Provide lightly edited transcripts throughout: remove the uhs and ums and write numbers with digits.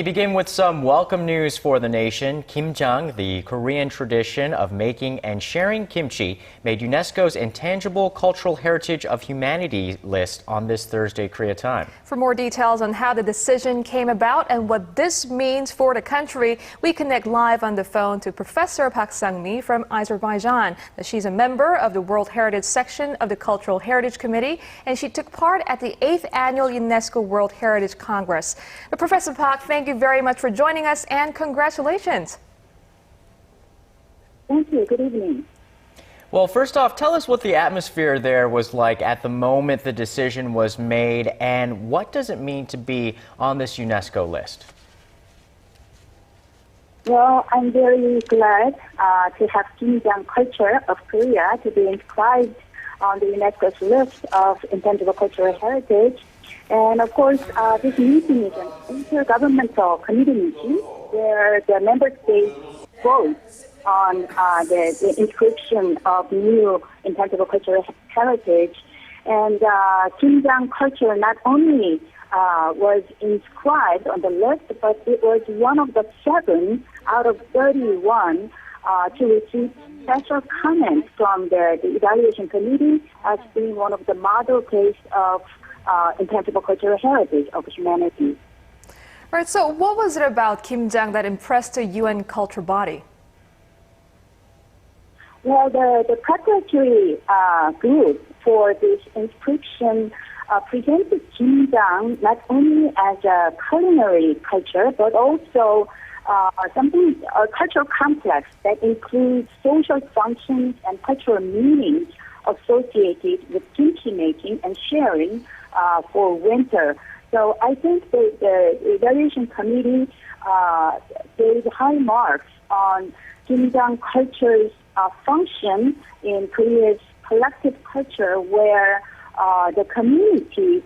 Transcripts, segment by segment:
begin with some welcome news for the nation. Kimjang, the Korean tradition of making and sharing kimchi, made UNESCO's Intangible Cultural Heritage of Humanity list on this Thursday, Korea time. For more details on how the decision came about and what this means for the country, we connect live on the phone to Professor Bak Sang-mee from Azerbaijan. She's a member of the World Heritage section of the Cultural Heritage Committee, and she took part at the 8th Annual UNESCO World Heritage Congress. But Professor Bak, thank you very much for joining us and congratulations. Thank you. Good evening. Well, first off, tell us what the atmosphere there was like at the moment the decision was made, and what does it mean to be on this UNESCO list? Well, I'm very glad to have Kimjang culture of Korea to be inscribed on the UNESCO's list of Intangible Cultural Heritage. And of course, this meeting is an intergovernmental committee meeting where the member states vote on the inscription of new intangible cultural heritage. And Kimjang culture not only was inscribed on the list, but it was one of the 7 out of 31 to receive special comments from the evaluation committee as being one of the model case of intangible cultural heritage of humanity. Right, so what was it about Kimjang that impressed the UN culture body? Well, the preparatory group for this inscription presented Kimjang not only as a culinary culture, but also a cultural complex that includes social functions and cultural meanings associated with kimchi making and sharing for winter. So I think the evaluation committee gave high marks on Kimjang culture's function in Korea's collective culture, where the community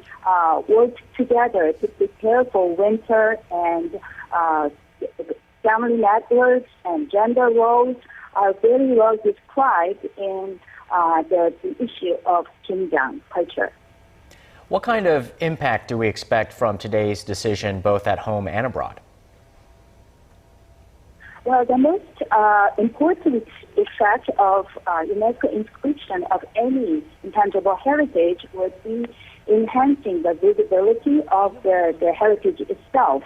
worked together to prepare for winter, and family networks and gender roles are very well described in the issue of Kimjang culture. What kind of impact do we expect from today's decision, both at home and abroad? Well, the most important effect of UNESCO inscription of any intangible heritage would be enhancing the visibility of the heritage itself.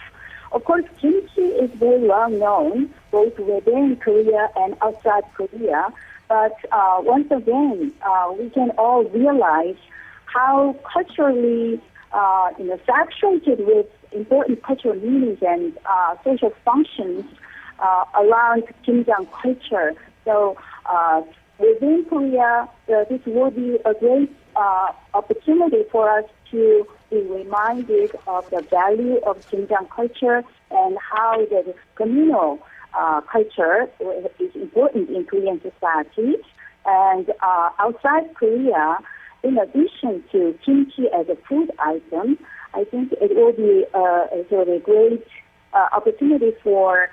Of course, kimchi is very well known both within Korea and outside Korea, but once again, we can all realize how culturally saturated with important cultural meanings and social functions around Kimjang culture. So within Korea, this will be a great opportunity for us to be reminded of the value of Kimjang culture and how the communal culture is important in Korean society. And outside Korea, in addition to kimchi as a food item, I think it will be a great opportunity for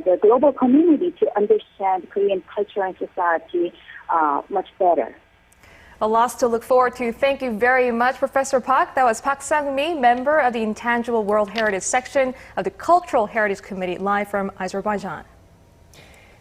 the global community to understand Korean culture and society much better. A lot to look forward to. Thank you very much, Professor Bak. That was Bak Sang-mee, member of the Intangible World Heritage section of the Cultural Heritage Committee, live from Azerbaijan.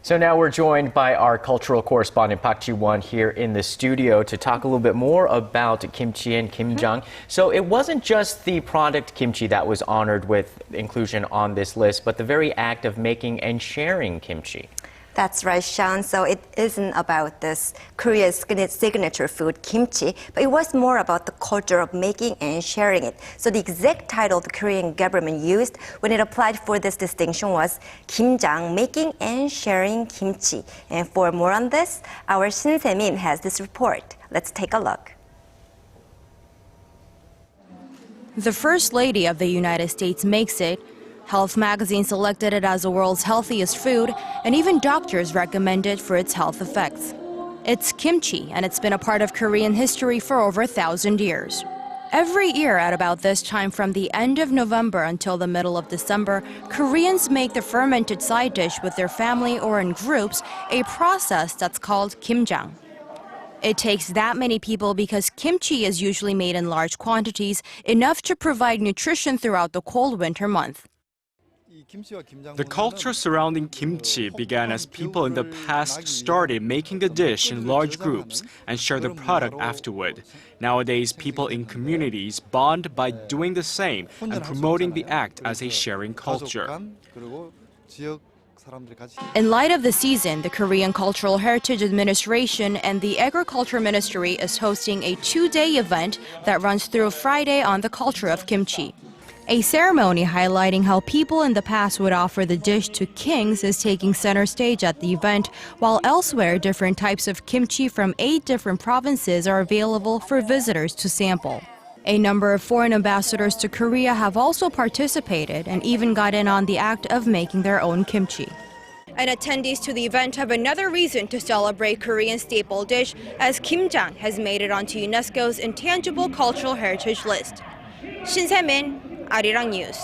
So now we're joined by our cultural correspondent Park Ji-won here in the studio to talk a little bit more about kimchi and Kimjang. So it wasn't just the product kimchi that was honored with inclusion on this list, but the very act of making and sharing kimchi. That's right, Sean. So it isn't about this Korea's signature food, kimchi, but it was more about the culture of making and sharing it. So the exact title the Korean government used when it applied for this distinction was Kimjang, making and sharing kimchi. And for more on this, our Shin Se-min has this report. Let's take a look. The First Lady of the United States makes it. Health magazine selected it as the world's healthiest food, and even doctors recommend it for its health effects. It's kimchi, and it's been a part of Korean history for over 1,000 years. Every year at about this time, from the end of November until the middle of December, Koreans make the fermented side dish with their family or in groups, a process that's called kimjang. It takes that many people because kimchi is usually made in large quantities, enough to provide nutrition throughout the cold winter month. The culture surrounding kimchi began as people in the past started making the dish in large groups and share the product afterward. Nowadays, people in communities bond by doing the same and promoting the act as a sharing culture. In light of the season, the Korean Cultural Heritage Administration and the Agriculture Ministry is hosting a 2-day event that runs through Friday on the culture of kimchi. A ceremony highlighting how people in the past would offer the dish to kings is taking center stage at the event, while elsewhere different types of kimchi from 8 different provinces are available for visitors to sample. A number of foreign ambassadors to Korea have also participated and even got in on the act of making their own kimchi. And attendees to the event have another reason to celebrate Korean staple dish, as kimjang has made it onto UNESCO's Intangible Cultural Heritage list. Shin Se-min, Arirang News.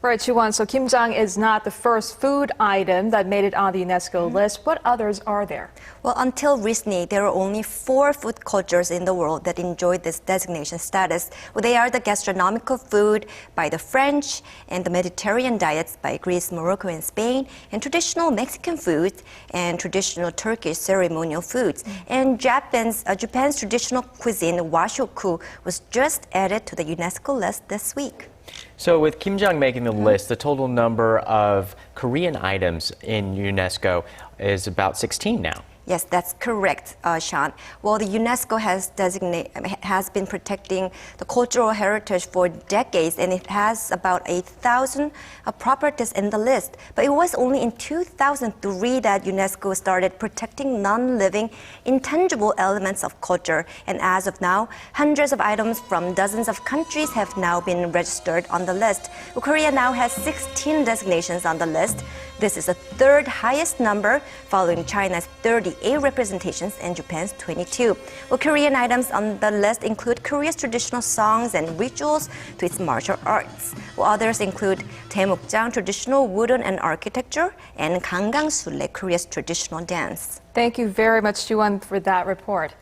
Right, Chuan, so kimjang is not the first food item that made it on the UNESCO list. What others are there? Well, until recently, there are only 4 food cultures in the world that enjoy this designation status. Well, they are the gastronomical food by the French and the Mediterranean diets by Greece, Morocco, and Spain, and traditional Mexican foods and traditional Turkish ceremonial foods. And Japan's traditional cuisine, washoku, was just added to the UNESCO list this week. So with kimjang making the list, the total number of Korean items in UNESCO is about 16 now. Yes, that's correct, Sean. Well, the UNESCO has been protecting the cultural heritage for decades, and it has about 8,000 properties in the list. But it was only in 2003 that UNESCO started protecting non-living, intangible elements of culture. And as of now, hundreds of items from dozens of countries have now been registered on the list. Well, Korea now has 16 designations on the list. This is the 3rd highest number, following China's 38 representations and Japan's 22. Well, Korean items on the list include Korea's traditional songs and rituals to its martial arts. Well, others include Daemukjang, traditional wooden and architecture, and Gangang Sule, Korea's traditional dance. Thank you very much, Chuan, for that report.